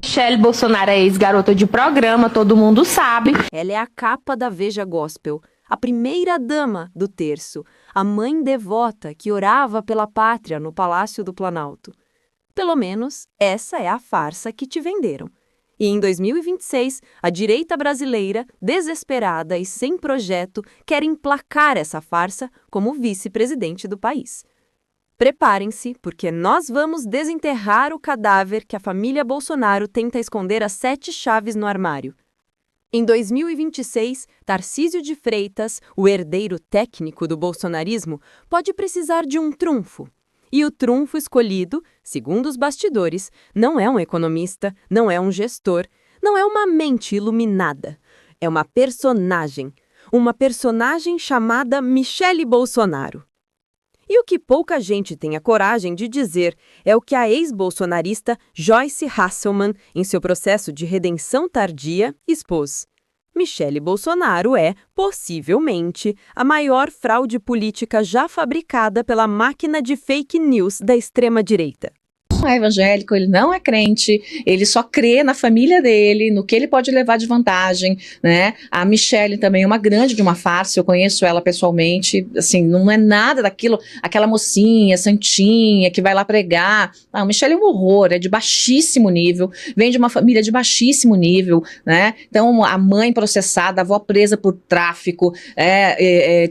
Michele Bolsonaro é ex-garota de programa, todo mundo sabe. Ela é a capa da Veja Gospel, a primeira dama do terço, a mãe devota que orava pela pátria no Palácio do Planalto. Pelo menos, essa é a farsa que te venderam. E em 2026, a direita brasileira, desesperada e sem projeto, quer emplacar essa farsa como vice-presidente do país. Preparem-se, porque nós vamos desenterrar o cadáver que a família Bolsonaro tenta esconder às 7 chaves no armário. Em 2026, Tarcísio de Freitas, o herdeiro técnico do bolsonarismo, pode precisar de um trunfo. E o trunfo escolhido, segundo os bastidores, não é um economista, não é um gestor, não é uma mente iluminada. É uma personagem chamada Michele Bolsonaro. E o que pouca gente tem a coragem de dizer é o que a ex-bolsonarista Joyce Hasselman, em seu processo de redenção tardia, expôs. Michele Bolsonaro é, possivelmente, a maior fraude política já fabricada pela máquina de fake news da extrema-direita. Não é evangélico, ele não é crente, ele só crê na família dele, no que ele pode levar de vantagem, né? A Michele também é uma grande de uma farsa, eu conheço ela pessoalmente, assim, não é nada daquilo, aquela mocinha, santinha, que vai lá pregar. Não, a Michele é um horror, é de baixíssimo nível, vem de uma família de baixíssimo nível, né? Então, a mãe processada, a avó presa por tráfico,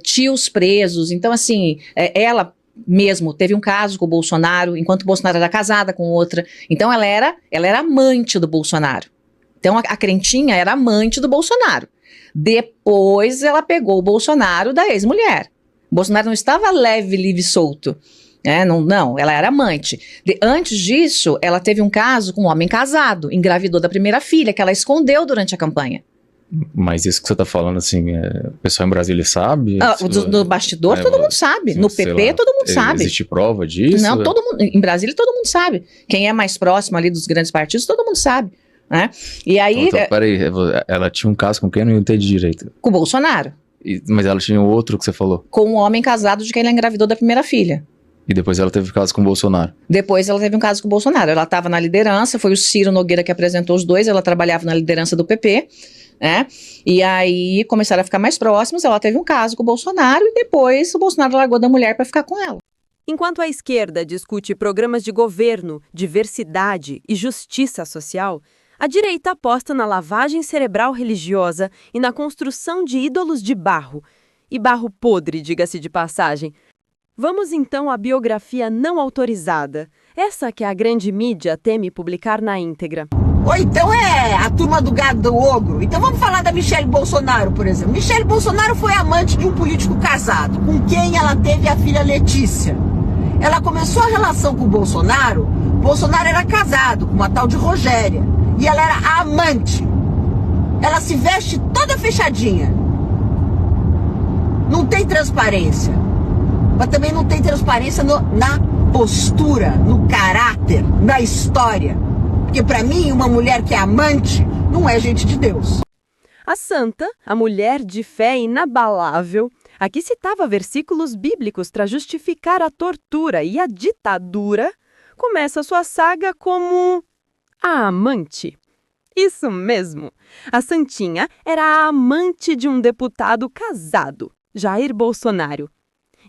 tios presos, então, assim, ela mesmo teve um caso com o Bolsonaro, enquanto o Bolsonaro era casada com outra. Então ela era amante do Bolsonaro. Então a crentinha era amante do Bolsonaro. Depois ela pegou o Bolsonaro da ex-mulher. O Bolsonaro não estava leve, livre e solto. Não, ela era amante. Antes disso, ela teve um caso com um homem casado, engravidou da primeira filha, que ela escondeu durante a campanha. Mas isso que você tá falando, assim, o pessoal em Brasília sabe? Do bastidor, todo mundo sabe. No PP, todo mundo sabe. Existe prova disso? Não, todo mundo. Em Brasília, todo mundo sabe. Quem é mais próximo ali dos grandes partidos, todo mundo sabe. Né? E aí. Então, peraí, ela tinha um caso com quem? Eu não entendi direito. Com o Bolsonaro. Mas ela tinha outro que você falou? Com um homem casado de quem ela engravidou da primeira filha. E depois ela teve um caso com o Bolsonaro? Depois ela teve um caso com o Bolsonaro. Ela estava na liderança, foi o Ciro Nogueira que apresentou os dois, ela trabalhava na liderança do PP. E aí começaram a ficar mais próximos, ela teve um caso com o Bolsonaro e depois o Bolsonaro largou da mulher para ficar com ela. Enquanto a esquerda discute programas de governo, diversidade e justiça social, a direita aposta na lavagem cerebral religiosa e na construção de ídolos de barro. E barro podre, diga-se de passagem. Vamos então à biografia não autorizada, essa que a grande mídia teme publicar na íntegra. Ou então é a turma do gado do ogro. Então vamos falar da Michele Bolsonaro, por exemplo. Michele Bolsonaro foi amante de um político casado, com quem ela teve a filha Letícia. Ela começou a relação com o Bolsonaro era casado com uma tal de Rogéria. E ela era a amante. Ela se veste toda fechadinha. Não tem transparência. Mas também não tem transparência na postura, no caráter, na história. Porque para mim, uma mulher que é amante não é gente de Deus. A santa, a mulher de fé inabalável, aqui citava versículos bíblicos para justificar a tortura e a ditadura, começa sua saga como a amante. Isso mesmo, a santinha era a amante de um deputado casado, Jair Bolsonaro.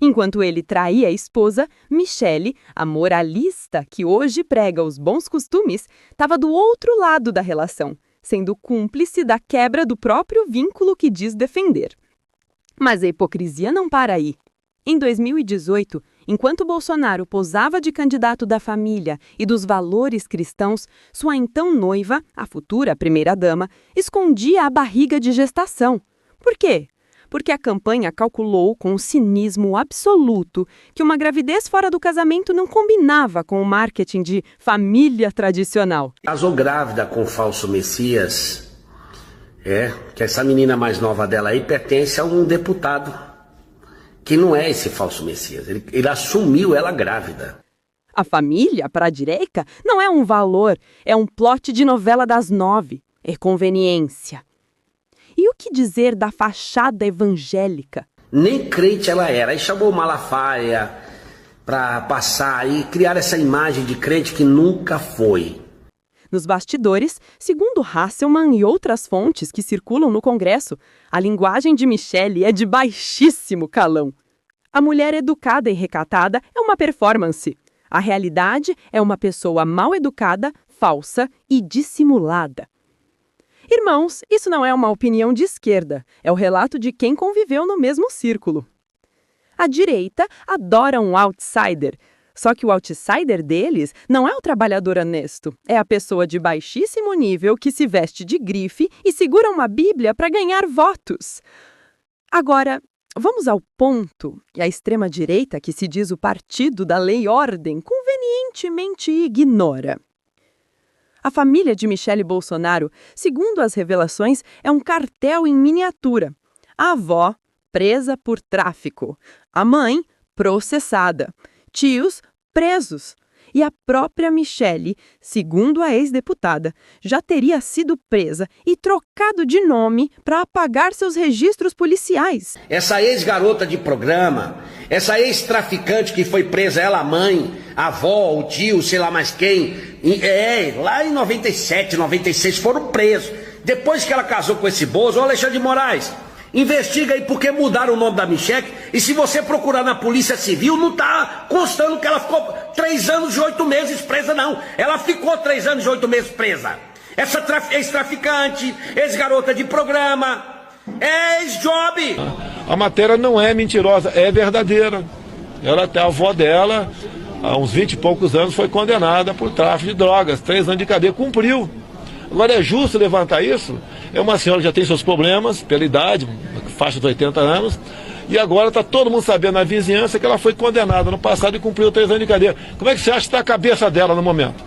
Enquanto ele traía a esposa, Michele, a moralista que hoje prega os bons costumes, estava do outro lado da relação, sendo cúmplice da quebra do próprio vínculo que diz defender. Mas a hipocrisia não para aí. Em 2018, enquanto Bolsonaro posava de candidato da família e dos valores cristãos, sua então noiva, a futura primeira-dama, escondia a barriga de gestação. Por quê? Porque a campanha calculou com um cinismo absoluto que uma gravidez fora do casamento não combinava com o marketing de família tradicional. Casou grávida com o falso Messias, que essa menina mais nova dela aí pertence a um deputado, que não é esse falso Messias, ele assumiu ela grávida. A família, para a direita, não é um valor, é um plot de novela das 9, é conveniência. E o que dizer da fachada evangélica? Nem crente ela era. Aí chamou o Malafaia para passar e criar essa imagem de crente que nunca foi. Nos bastidores, segundo Hasselmann e outras fontes que circulam no Congresso, a linguagem de Michelle é de baixíssimo calão. A mulher educada e recatada é uma performance. A realidade é uma pessoa mal educada, falsa e dissimulada. Irmãos, isso não é uma opinião de esquerda, é o relato de quem conviveu no mesmo círculo. A direita adora um outsider, só que o outsider deles não é o trabalhador honesto, é a pessoa de baixíssimo nível que se veste de grife e segura uma Bíblia para ganhar votos. Agora, vamos ao ponto que a extrema-direita, que se diz o partido da lei e ordem, convenientemente ignora. A família de Michelle Bolsonaro, segundo as revelações, é um cartel em miniatura. A avó, presa por tráfico. A mãe, processada. Tios, presos. E a própria Michelle, segundo a ex-deputada, já teria sido presa e trocado de nome para apagar seus registros policiais. Essa ex-garota de programa, essa ex-traficante que foi presa, ela, a mãe, a avó, o tio, sei lá mais quem, lá em 97, 96 foram presos. Depois que ela casou com esse Bozo, ô Alexandre de Moraes, investiga aí porque mudaram o nome da Michelle. E se você procurar na Polícia Civil, não está constando que ela ficou 3 anos e 8 meses presa, não. Ela ficou 3 anos e 8 meses presa. Essa ex-traficante, ex-garota de programa, ex-job. A matéria não é mentirosa, é verdadeira. A avó dela, há uns 20 e poucos anos, foi condenada por tráfico de drogas. 3 anos de cadeia, cumpriu. Agora, é justo levantar isso? É uma senhora que já tem seus problemas, pela idade, faixa de 80 anos, e agora está todo mundo sabendo na vizinhança que ela foi condenada no passado e cumpriu 3 anos de cadeia. Como é que você acha que está a cabeça dela no momento?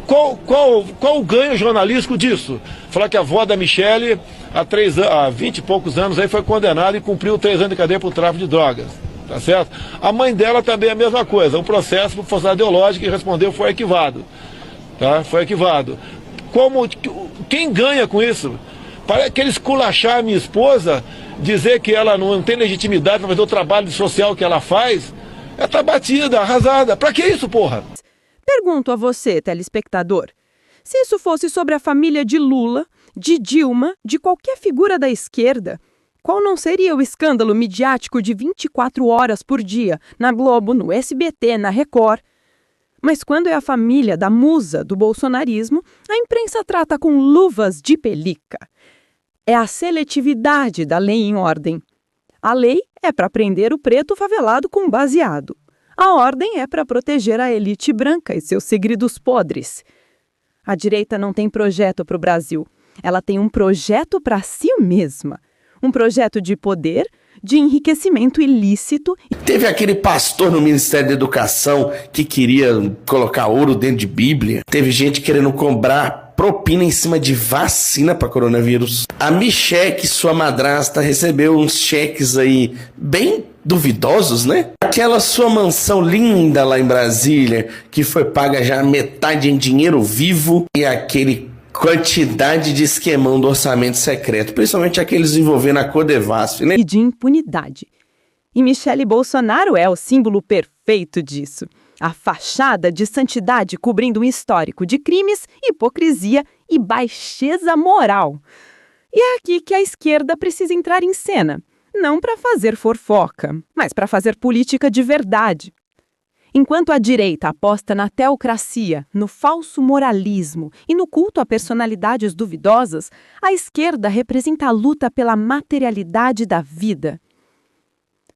Qual o ganho jornalístico disso? Falar que a avó da Michelle, há 20 e poucos anos, aí foi condenada e cumpriu 3 anos de cadeia por tráfico de drogas. Tá certo? A mãe dela também é a mesma coisa, um processo por falsidade ideológica, e respondeu foi arquivado. Tá? Foi arquivado. Quem ganha com isso? Para aquele esculachar a minha esposa, dizer que ela não tem legitimidade para fazer o trabalho social que ela faz, ela está batida, arrasada. Para que isso, porra? Pergunto a você, telespectador, se isso fosse sobre a família de Lula, de Dilma, de qualquer figura da esquerda, qual não seria o escândalo midiático de 24 horas por dia, na Globo, no SBT, na Record? Mas quando é a família da musa do bolsonarismo, a imprensa trata com luvas de pelica. É a seletividade da lei em ordem. A lei é para prender o preto favelado com baseado. A ordem é para proteger a elite branca e seus segredos podres. A direita não tem projeto para o Brasil. Ela tem um projeto para si mesma. Um projeto de poder, de enriquecimento ilícito. Teve aquele pastor no Ministério da Educação que queria colocar ouro dentro de Bíblia. Teve gente querendo cobrar propina em cima de vacina para coronavírus. A Michelle, sua madrasta, recebeu uns cheques aí bem duvidosos, né? Aquela sua mansão linda lá em Brasília, que foi paga já metade em dinheiro vivo, e aquele quantidade de esquemão do orçamento secreto, principalmente aqueles envolvendo a Codevasf, né? E de impunidade. E Michelle Bolsonaro é o símbolo perfeito disso. A fachada de santidade cobrindo um histórico de crimes, hipocrisia e baixeza moral. E é aqui que a esquerda precisa entrar em cena. Não para fazer fofoca, mas para fazer política de verdade. Enquanto a direita aposta na teocracia, no falso moralismo e no culto a personalidades duvidosas, a esquerda representa a luta pela materialidade da vida.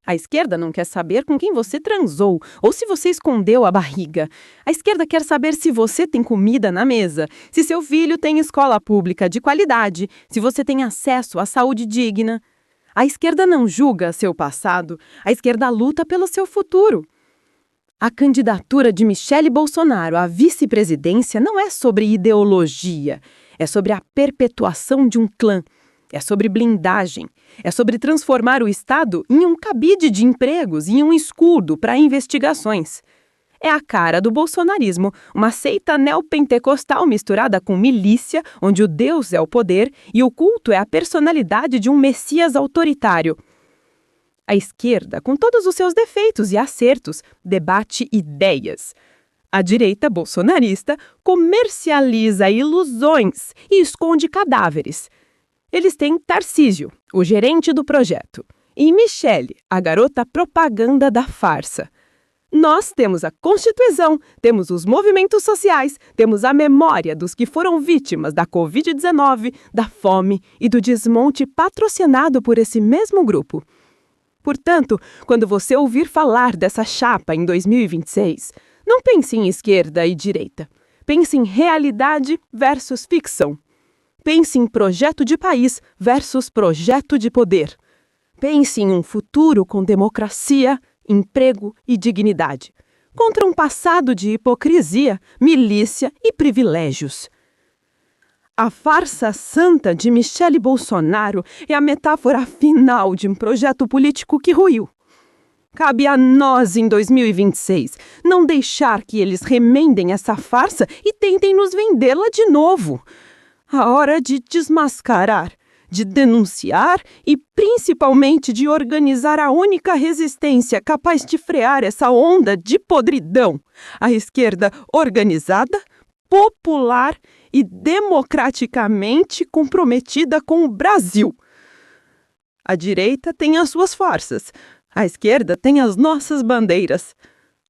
A esquerda não quer saber com quem você transou ou se você escondeu a barriga. A esquerda quer saber se você tem comida na mesa, se seu filho tem escola pública de qualidade, se você tem acesso à saúde digna. A esquerda não julga seu passado, a esquerda luta pelo seu futuro. A candidatura de Michelle Bolsonaro à vice-presidência não é sobre ideologia, é sobre a perpetuação de um clã, é sobre blindagem, é sobre transformar o Estado em um cabide de empregos e em um escudo para investigações. É a cara do bolsonarismo, uma seita neopentecostal misturada com milícia, onde o Deus é o poder e o culto é a personalidade de um messias autoritário. A esquerda, com todos os seus defeitos e acertos, debate ideias. A direita bolsonarista comercializa ilusões e esconde cadáveres. Eles têm Tarcísio, o gerente do projeto, e Michele, a garota propaganda da farsa. Nós temos a Constituição, temos os movimentos sociais, temos a memória dos que foram vítimas da Covid-19, da fome e do desmonte patrocinado por esse mesmo grupo. Portanto, quando você ouvir falar dessa chapa em 2026, não pense em esquerda e direita. Pense em realidade versus ficção. Pense em projeto de país versus projeto de poder. Pense em um futuro com democracia, emprego e dignidade, contra um passado de hipocrisia, milícia e privilégios. A farsa santa de Michele Bolsonaro é a metáfora final de um projeto político que ruiu. Cabe a nós, em 2026, não deixar que eles remendem essa farsa e tentem nos vendê-la de novo. A hora de desmascarar, de denunciar e, principalmente, de organizar a única resistência capaz de frear essa onda de podridão. A esquerda organizada, popular e democraticamente comprometida com o Brasil. A direita tem as suas farsas. A esquerda tem as nossas bandeiras.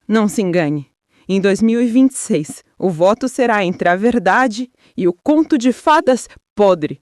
Não se engane. Em 2026, o voto será entre a verdade e o conto de fadas podre